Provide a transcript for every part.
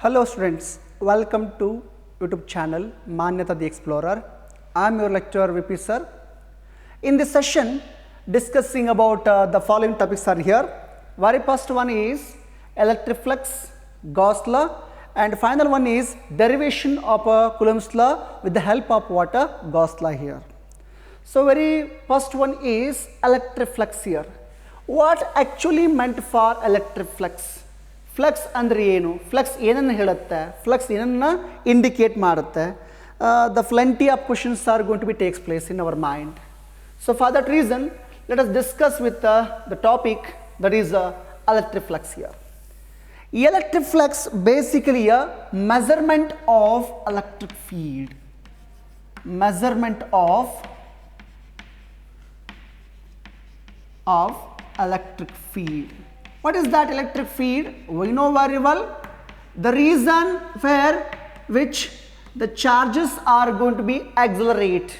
Hello students, welcome to YouTube channel Manyata the Explorer. I am your lecturer VP sir. In this session, discussing about the following topics are here. Very first one is electric flux, Gauss law, and final one is derivation of Coulomb's law with the help of what Gauss law here. So very first one is electric flux here. What actually meant for electric flux? Flux ಅಂದರೆ ಏನು, flux ಏನನ್ನು ಹೇಳುತ್ತೆ, flux ಏನನ್ನು indicate ಮಾಡುತ್ತೆ. The plenty of questions are going to be takes place in our mind. So for that reason let us discuss with the topic that is electric flux here. Electric flux basically a measurement of electric field. Measurement of electric field. What is that electric field? We know very well. The reason for which the charges are going to be accelerate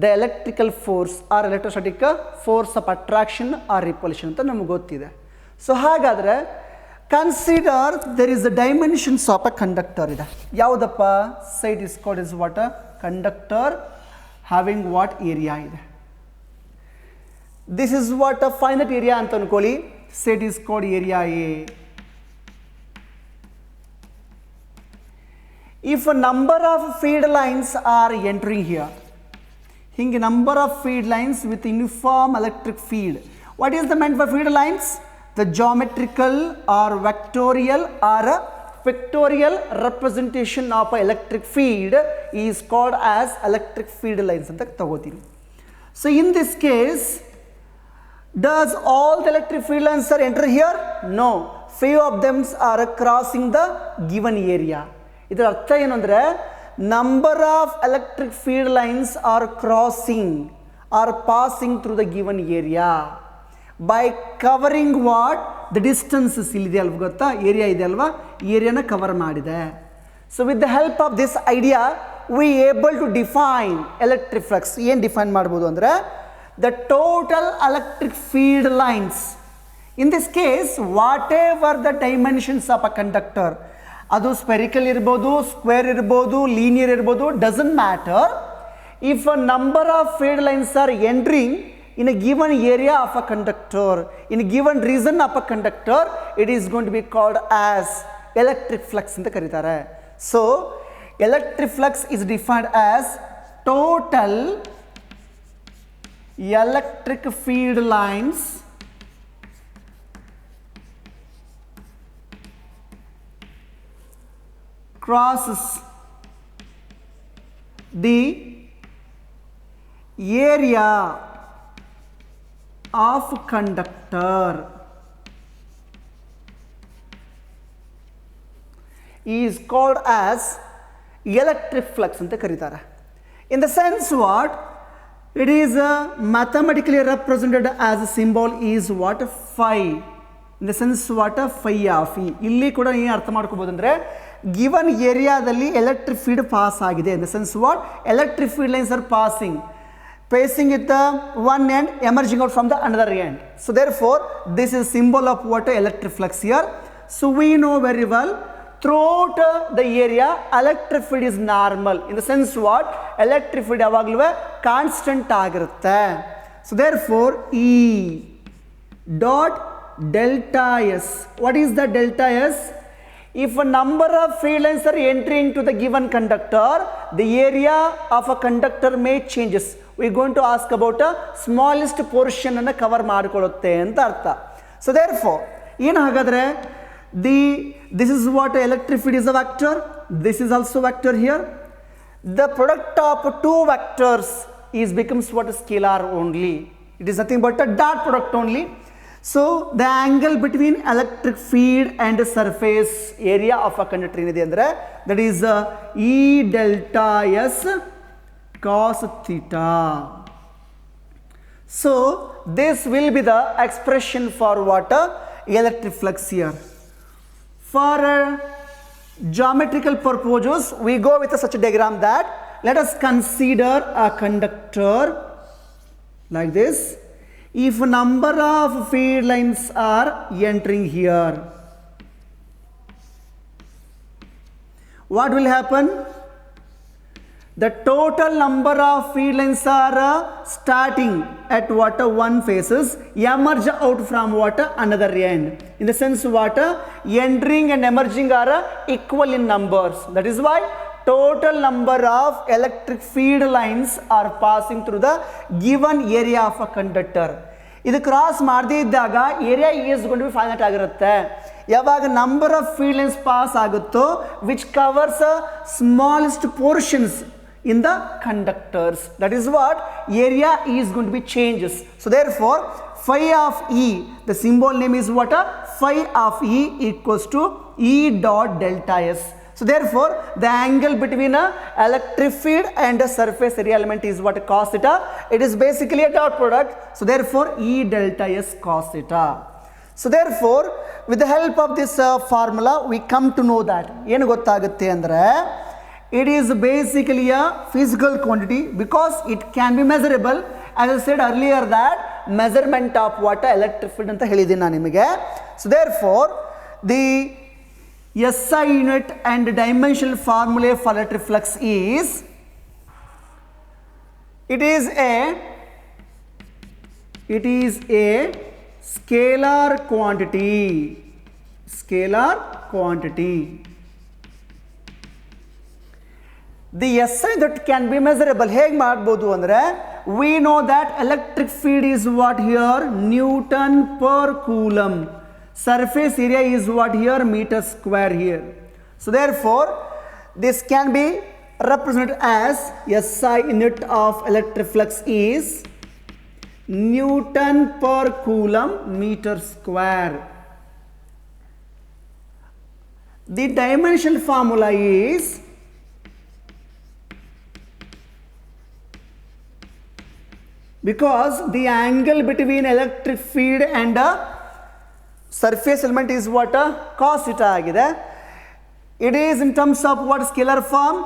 the electrical force or electrostatic force of attraction or repulsion ಅಂತ ನಮಗೆ ಗೊತ್ತಿದೆ. So ಹಾಗಾದರೆ consider there is a dimensions of a conductor ಇದೆ. ಯಾವುದಪ್ಪ? say it is called as what a conductor having what area ಇದೆ. This is what a finite area ಅಂತ ಅನ್ಕೊಳ್ಳಿ. say it is called area A. If a number of feed lines are entering here, hinge number of feed lines with uniform electric field. What is the meant for feed lines? The geometrical or vectorial or pictorial representation of electric field is called as electric field lines ಅಂತ ತಗೋತೀವಿ. So in this case, does all the electric field lines are enter here? No. Few of them are crossing the given area. ಇದರ ಅರ್ಥ ಏನು ಅಂದರೆ number of electric field lines are crossing or passing through the given area by covering what the distances ಇಲ್ಲಿದೆ ಅಲ್ವ, ಗೊತ್ತಾ? Area ಇದೆ ಅಲ್ವಾ, ಏರಿಯಾನ ಕವರ್ ಮಾಡಿದೆ. So with the help of this idea we able to define electric flux. ಏನು define ಮಾಡ್ಬೋದು ಅಂದರೆ the total electric field lines. In this case, whatever the dimensions of a conductor, ಅದು ಸ್ಪೆರಿಕಲ್ ಇರ್ಬೋದು, square ಇರ್ಬೋದು, linear ಇರ್ಬೋದು, doesn't matter. If a number of field lines are entering in a given area of a conductor, in given region of a conductor, it is going to be called as electric flux ಅಂತ ಕರೀತಾರೆ. So electric flux is defined as total electric field lines crosses the area of conductor is called as electric flux ಅಂತ ಕರೀತಾರೆ. In the sense what? It is mathematically represented as a symbol is what? Phi. In the sense what? Phi of E. ಇಲ್ಲಿ ಕೂಡ ಏನು ಅರ್ಥ ಮಾಡ್ಕೋಬಹುದು ಅಂದರೆ given ಏರಿಯಾದಲ್ಲಿ electric field pass ಆಗಿದೆ. In the sense what? Electric field lines R passing with the one end, emerging out from the another end. So therefore this is symbol of what? Electric flux here. So we know very well throughout the area electric field is normal. In the sense what? Electric field ಯಾವಾಗಲೂ constant ಆಗಿರುತ್ತೆ. So therefore E dot delta S. What is the delta S? If a number of field lines are entering to the given conductor, the area of a conductor may changes. We are going to ask about a smallest portion ಅನ್ನು cover ಮಾಡಿಕೊಳ್ಳುತ್ತೆ ಅಂತ ಅರ್ಥ. So therefore ಏನು ಹಾಗಾದರೆ this is what electric field is a vector. This is also vector here. The product of two vectors is becomes what? Scalar only. It is nothing but a dot product only. So the angle between electric field and surface area of a conductor ಏನಿದೆ ಅಂದರೆ that is E delta S cos theta. So this will be the expression for what? Electric flux here. For geometrical purposes, we go with such a diagram that let us consider a conductor like this. If number of field lines are entering here, what will happen? The total number of feed lines are starting at what one faces, emerge out from what another end. In the sense what entering and emerging are equal in numbers. That is why total number of electric feed lines are passing through the given area of a conductor. ಇದು cross ಮಾಡದೇ ಇದ್ದಾಗ area is going to be finite ಆಗಿರುತ್ತೆ. ಯಾವಾಗ number of field lines pass ಆಗುತ್ತೋ which covers smallest portions in the conductors, that is what area is going to be changes. So therefore phi of E, the symbol name is what? Phi of E equals to E dot delta S. So therefore the angle between a electric field and a surface area element is what? Cos theta. It is basically a dot product. So therefore E delta S cos theta. So therefore with the help of this formula we come to know that ಏನು ಗೊತ್ತಾಗುತ್ತೆ ಅಂದರೆ it is basically a physical quantity because it can be measurable. As I said earlier that measurement of what electric field anta helidini ನಾನು ನಿಮಗೆ. So therefore the SI unit and dimensional formula for electric flux is it is a scalar quantity. The SI that can be measurable ಹೇಗೆ ಮಾಡ್ಬೋದು ಅಂದರೆ we know that electric field is what here Newton per coulomb, surface area is what here meter square here. So therefore this can be represented as SI unit of electric flux is Newton per coulomb meter square. The dimensional formula is because the angle between electric field and a surface element is what cos theta agide. It is in terms of what scalar form,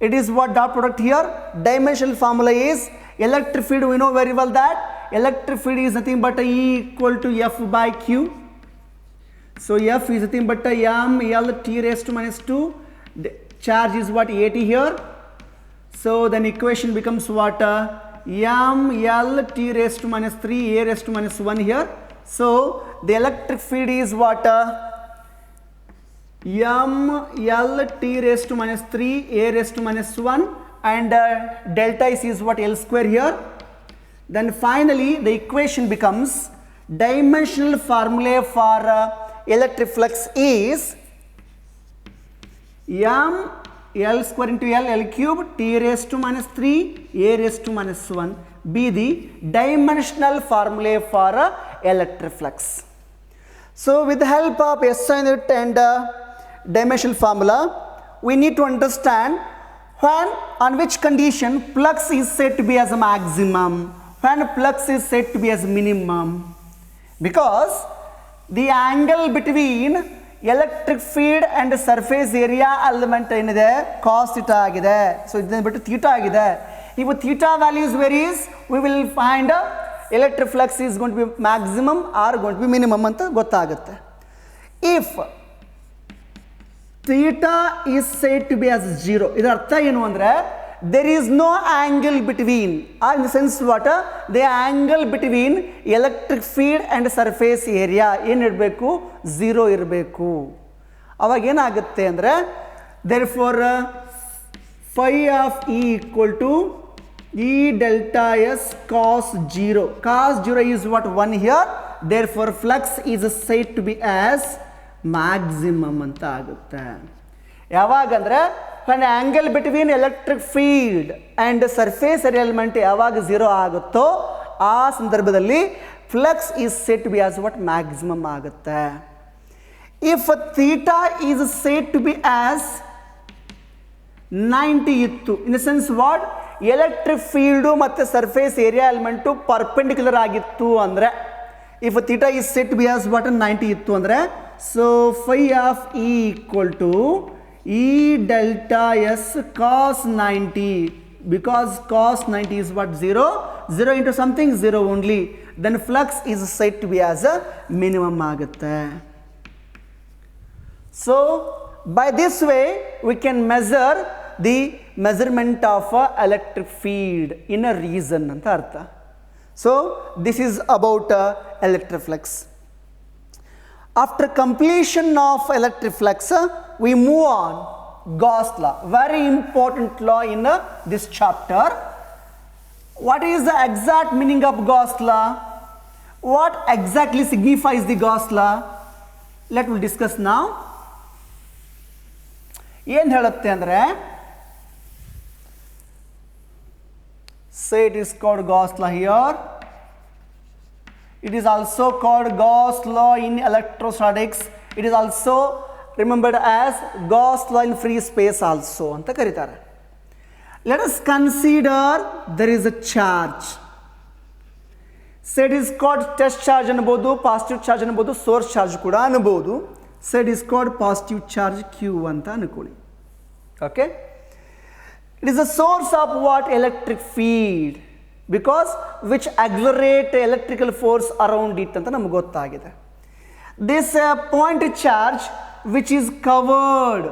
it is what dot product here. Dimensional formula is electric field, we know very well that electric field is nothing but E equal to F by Q. So F is nothing but m L T raised to minus 2. The charge is what 80 here. So then equation becomes what m L T raised to minus 3 A raised to minus 1 here. So the electric field is what m L T raised to minus 3 A raised to minus 1 and delta is what L square here. Then finally the equation becomes dimensional formula for electric flux is m L square into L cube T raised to minus 3 A raised to minus 1 be the dimensional formula for electric flux. So with the help of SI unit and dimensional formula we need to understand when on which condition flux is said to be as a maximum, when flux is said to be as minimum, because the angle between electric field and surface area element ಏನಿದೆ cos theta ಆಗಿದೆ. So ಇದನ್ನ ಬಿಟ್ಟು theta ಆಗಿದೆ. If theta values varies we will find electric flux is going to be maximum or going to be minimum ಅಂತ ಗೊತ್ತಾಗುತ್ತೆ. If theta is said to be as 0, ಇದರ ಅರ್ಥ ಏನು ಅಂದರೆ there is no angle between, or in the sense what the angle between electric field and surface area ಏನು ಇರಬೇಕು 0 ಇರಬೇಕು. ಅವಾಗ ಏನಾಗುತ್ತೆ ಅಂದರೆ therefore phi of E equal to E delta S cos 0. Cos 0 is what 1 here, therefore flux is said to be as maximum ಅಂತ ಆಗುತ್ತೆ. ಯಾವಾಗಂದ್ರೆ when angle between electric field and surface area element ಯಾವಾಗ 0 ಆಗುತ್ತೋ ಆ ಸಂದರ್ಭದಲ್ಲಿ flux is said to be as what maximum ಆಗುತ್ತೆ. If theta is said to be as 90 ಇತ್ತು, in the sense what electric field ಮತ್ತು surface area element perpendicular ಆಗಿತ್ತು ಅಂದರೆ if theta is said to be as what 90 ಇತ್ತು ಅಂದರೆ so phi of E equal to E delta S cos 90, because cos 90 is what 0 into something 0 only, then flux is said to be as a minimum ಆಗುತ್ತೆ. So by this way we can measure the measurement of electric field in a region anta artha. So this is about electric flux. After completion of electric flux, we move on Gauss law, very important law in this chapter. What is the exact meaning of Gauss law? What exactly signifies the Gauss law? Let me discuss now. ಏನು ಹೇಳುತ್ತೆ ಅಂದರೆ, say it is called Gauss law here. It is also called Gauss law in electrostatics. It is also remembered as Gauss law in free space also ಅಂತ ಕರೀತಾರೆ. Let us consider there is a charge. So it is called test charge ಅನ್ಬೋದು, positive charge ಅನ್ಬೋದು, source charge ಕೂಡ ಅನ್ಬೋದು. So it is called positive charge Q ಅಂತ ಅನ್ಕೊಳ್ಳಿ. Okay? It is a source of what? Electric field, because which accelerate electrical force around it ಅಂತ ನಮಗೆ ಗೊತ್ತಾಗಿದೆ. This point charge which is covered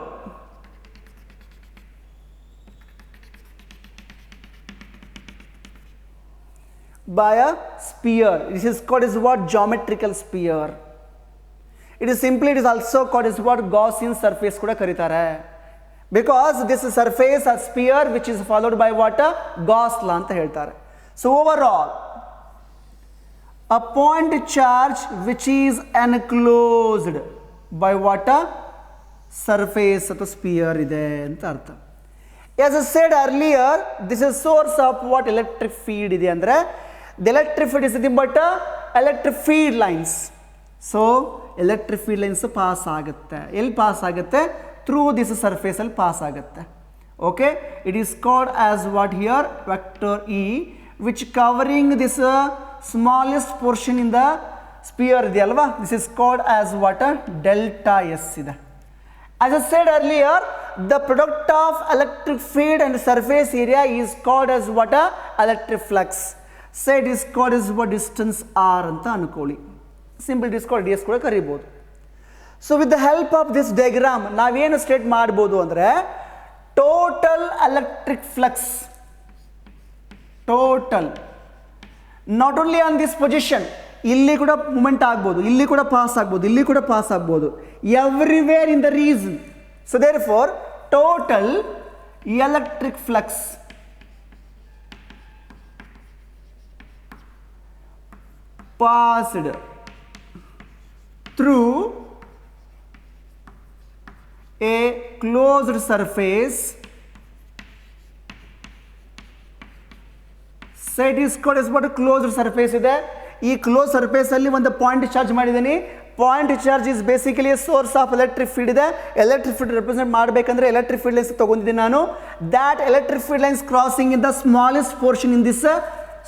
by a sphere. This is called as what? Geometrical sphere. It is simply, it is also called as what? Gaussian surface ಕೂಡ ಕರೀತಾರೆ. Because this surface a sphere which is followed by what? Gauss law ಅಂತ ಹೇಳ್ತಾರೆ. So overall, a point charge which is enclosed by what? Surface ಅಥವಾ sphere ಇದೆ ಅಂತ ಅರ್ಥ. As I said earlier, this is source of what? Electric field ಇದೆ ಅಂದರೆ, the electric field is nothing but electric field lines. So electric field lines pass ಆಗುತ್ತೆ. ಎಲ್ಲಿ pass ಆಗುತ್ತೆ? Through this surface ಅಲ್ಲಿ ಪಾಸ್ ಆಗುತ್ತೆ. Okay, it is called as what here? Vector E, which covering this smallest portion in the sphere ಇದೆ ಅಲ್ವಾ? This is called as what? Delta S ಇದೆ. As I said earlier, the product of electric field and surface area is called as what? Electric flux. So it is called as what? Distance R ಅಂತ ಅನ್ಕೊಳ್ಳಿ. Simple it is called ds ಕೂಡ ಕರೀಬಹುದು. So with the help of this diagram ನಾವೇನು state ಮಾಡ್ಬೋದು ಅಂದರೆ, total electric flux, total not only on this position, ಇಲ್ಲಿ ಕೂಡ moment ಆಗ್ಬೋದು, ಇಲ್ಲಿ ಕೂಡ ಪಾಸ್ ಆಗ್ಬೋದು, ಇಲ್ಲಿ ಕೂಡ ಪಾಸ್ ಆಗ್ಬೋದು, everywhere in the region. So therefore total electric flux passed through a closed surface, set is called as what? Closed surface ಇದೆ. ಈ ಕ್ಲೋಸ್ ಸರ್ಫೇಸ್ ಅಲ್ಲಿ ಒಂದು ಪಾಯಿಂಟ್ ಚಾರ್ಜ್ ಮಾಡಿದ್ದೀನಿ. Point charge is basically source of electric field ಇದೆ. Electric field represent ಮಾಡಬೇಕಂದ್ರೆ electric field lines ತಗೊಂಡಿದ್ದೀನಿ ನಾನು. That electric field lines crossing in the smallest portion in this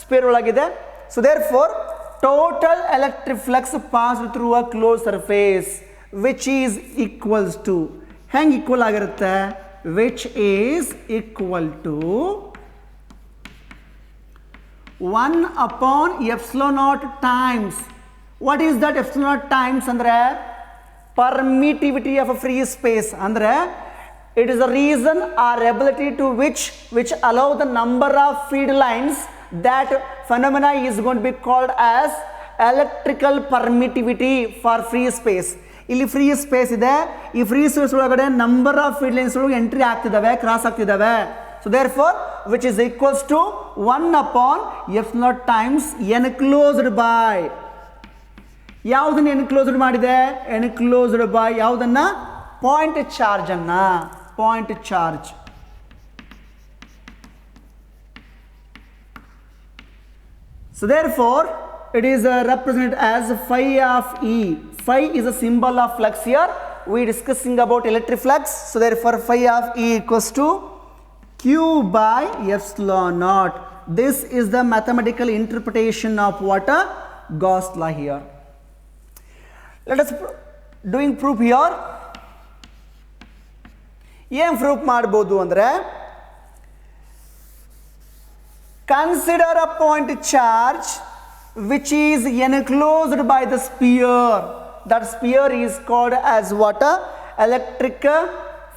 sphere ಒಳಗಿದೆ. So therefore total electric flux passed through a closed surface which is equals to, hang equal ಆಗಿರುತ್ತೆ, which is equal to 1 upon epsilon naught times, what is that epsilon naught times ಅಂದರೆ permittivity of a free space, ಅಂದರೆ it is a reason or ability to which allow the number of field lines. That phenomena is going to be called as electrical permittivity for free space. ಇಲ್ಲಿ free space ಇದೆ, ಈ free space ಒಳಗಡೆ number of field lines ಒಳಗೆ entry ಆಗ್ತಿದ್ದಾವೆ, cross ಆಗ್ತಿದ್ದಾವೆ. So therefore which is equals to 1 upon epsilon naught times enclosed by, ಯಾವುದನ್ನು enclosed ಮಾಡಿದೆ? Enclosed by ಯಾವುದನ್ನ? ಪಾಯಿಂಟ್ ಚಾರ್ಜ್ ಅನ್ನ, point charge. So therefore it is represented as phi of E. Phi is a symbol of flux here. We are discussing about electric flux. So therefore phi of E equals to Q by epsilon naught. This is the mathematical interpretation of what? Gauss law here. Let us doing proof here. ಏನು proof ಮಾಡ್ಬೋದು ಅಂದರೆ, consider a point charge which is enclosed by the sphere. That sphere is called as what? Electric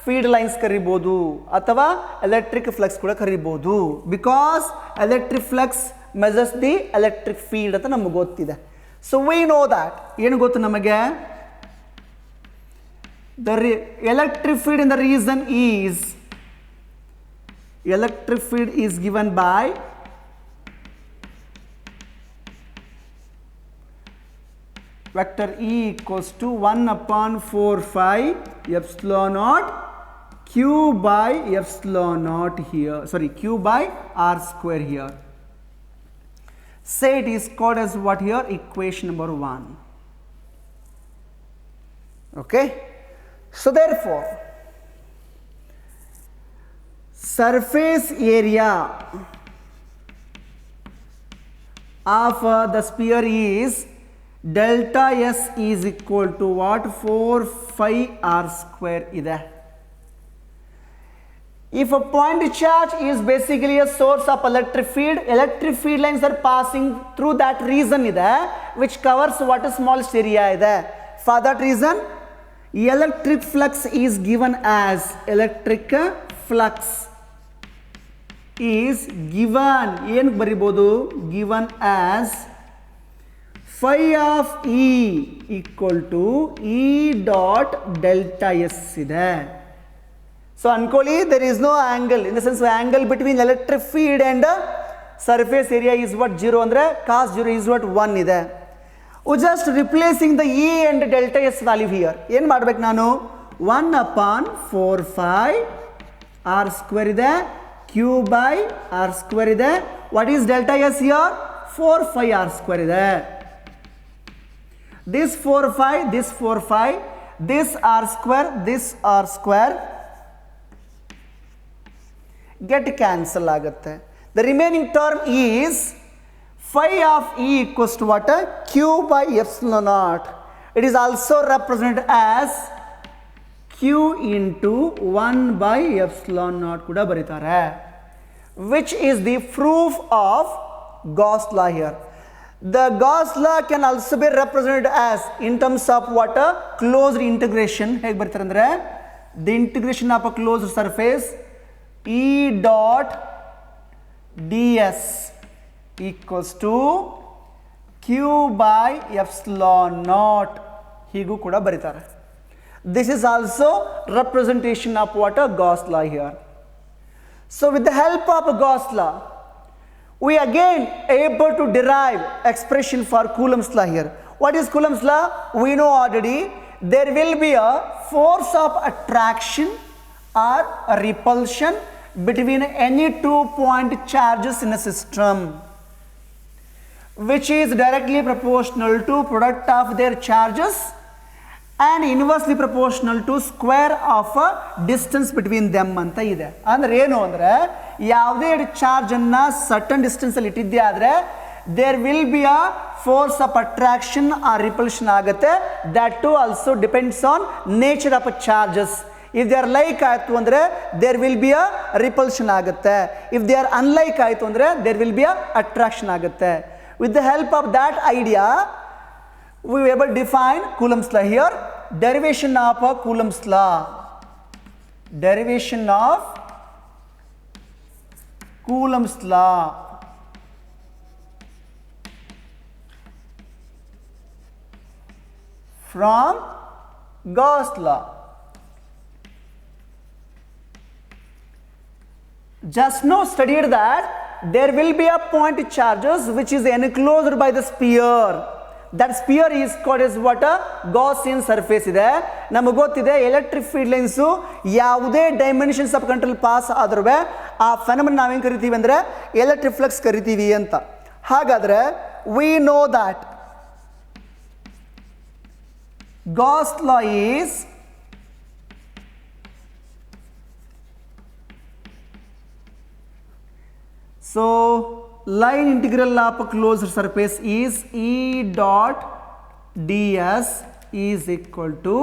feed lines ಕರಿಬೋದು ಅಥವಾ electric flux ಕೂಡ ಕರಿಬೋದು. Because electric flux measures the electric field ಅಂತ ನಮಗೆ ಗೊತ್ತಿದೆ. So we know that. ಏನು ಗೊತ್ತು ನಮಗೆ? The electric field in the reason is electric field is given by vector E equals to 1 upon 4 phi epsilon naught q by epsilon naught here, sorry, q by r square here. Say it is called as what here? Equation number 1. Okay, so therefore surface area of the sphere is delta S is equal to what? 4 phi r square ide. If a point charge is basically a source of electric field lines are passing through that region ide, which covers what is smallest area ide. For that reason, electric flux is given as electric flux is given, ಏನು ಬರಿಬೋದು? given as phi of E equal to E dot delta S ಇದೆ. So ಅನ್ಕೊಳ್ಳಿ, there is no angle, in the sense angle between electric field and surface area is what? 0 ಅಂದರೆ cos 0 is what? 1 ಇದೆ. Just replacing the E and delta S value here. ಏನು ಮಾಡ್ಬೇಕು ನಾನು? 1 upon 4 phi r square ಇದೆ, q by r square ಇದೆ. What is delta S here? 4 phi r square ಇದೆ. This 4 phi, this 4 phi, this r square get cancel ಆಗುತ್ತೆ. The remaining term is phi of E equals to what? Q by epsilon naught. It is also represented as q into 1 by epsilon naught ಕೂಡ ಬರೀತಾರೆ, which is the proof of Gauss law here. The Gauss law can also be represented as in terms of what? Closed integration. ಹೇಗೆ ಬರೀತಾರೆ ಅಂದರೆ the integration of a closed surface E dot ds equals to q by epsilon naught ಹೀಗೂ ಕೂಡ ಬರೀತಾರೆ. This is also representation of what? Gauss law here. So with the help of Gauss law, we again able to derive expression for Coulomb's law here. What is Coulomb's law? We know already. There will be a force of attraction or a repulsion between any 2 point charges in a system, which is directly proportional to product of their charges and inversely proportional to square of a distance between them ಅಂತ ಇದೆ. ಅಂದ್ರೆ ಏನು ಅಂದರೆ ಯಾವುದೇ charge ಅನ್ನ certain distance ಅಲ್ಲಿ ಇಟ್ಟಿದ್ದೆ ಆದರೆ there will be a force of attraction or repulsion ಆಗುತ್ತೆ. that too also depends on nature of charges. if they are like ಆಯಿತು ಅಂದರೆ there will be a repulsion ಆಗುತ್ತೆ. if they are unlike ಆಯಿತು ಅಂದರೆ there will be a attraction ಆಗುತ್ತೆ. with the help of that idea we will able to define Coulomb's law here. Derivation of Coulomb's law. Derivation of Coulomb's law. From Gauss law. Just now studied that there will be a point charges which is enclosed by the sphere. That sphere is called as what? Gaussian surface ಇದೆ. ನಮಗೆ ಗೊತ್ತಿದೆ electric field lines ಯಾವುದೇ dimensions of control pass ಆದ್ರೂ ಆ ಫೆನಮನ್ ನಾವೇನು ಕರಿತೀವಿ ಅಂದರೆ electric flux ಕರಿತೀವಿ ಅಂತ. ಹಾಗಾದರೆ V know that Gauss law is so line integral of a closed surface is E dot ds is equal to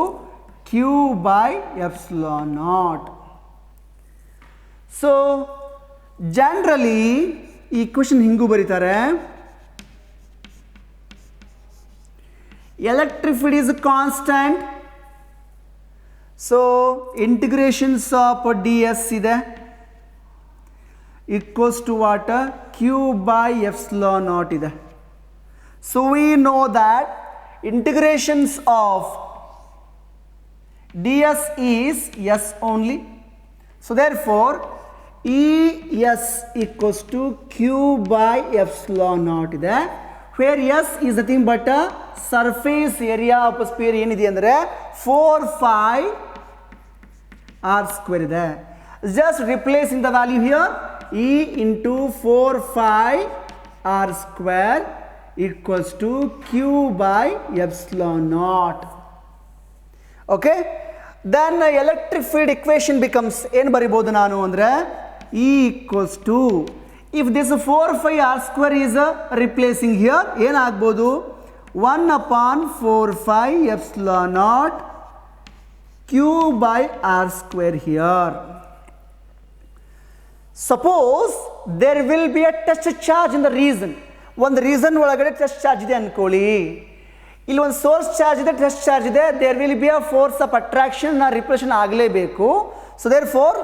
q by epsilon naught. So generally equation hingu ಬರೀತಾರೆ. Electric field is constant, so integrations of D S ಇದೆ equals to what Q by epsilon naught ಇದೆ. So we know that integrations of ds is s only. So therefore es equals to q by epsilon naught ಇದೆ. Where s is nothing but a surface area of a sphere ಏನಿದೆ ಅಂದರೆ 4 phi r square ಇದೆ. Just replacing the value here, e into 4 phi r square equals to q by epsilon naught. Okay, then electric field equation becomes ಏನು ಬರಿಬೋದು ನಾನು ಅಂದರೆ E equals to, if this 4 phi r square is replacing here, ಏನಾಗ್ಬೋದು 1 upon 4 phi epsilon naught q by r square here. Suppose there will be a test charge in the region. ಒಂದು region ಒಳಗಡೆ test charge ಇದೆ ಅಂದ್ಕೊಳ್ಳಿ. ಇಲ್ಲಿ ಒಂದು source charge ಇದೆ, test charge ಇದೆ. There will be a force of attraction repulsion ಆಗಲೇಬೇಕು. So therefore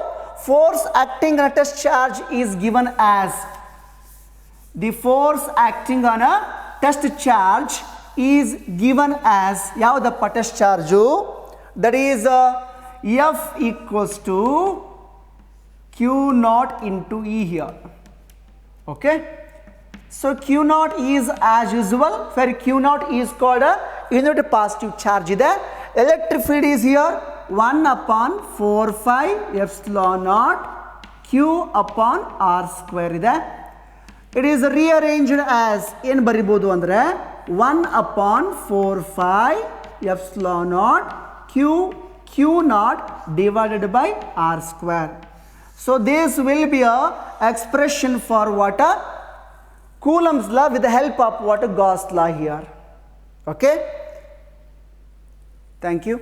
force acting on a test charge is given as the force acting on a test charge is given as ಯಾವುದಪ್ಪ test charge? That is F equals to Q naught into E here. Okay, so q naught is as usual, where q naught is called a unit positive charge ಇದೆ. Electric field is here 1 upon 4 phi epsilon naught q upon r square ಇದೆ. It is rearranged as ಏನು ಬರಿಬೋದು ಅಂದರೆ 1 upon 4 phi epsilon naught q naught divided by r square. So this will be a expression for what? Coulomb's law with the help of what? Gauss law here. Okay, thank you.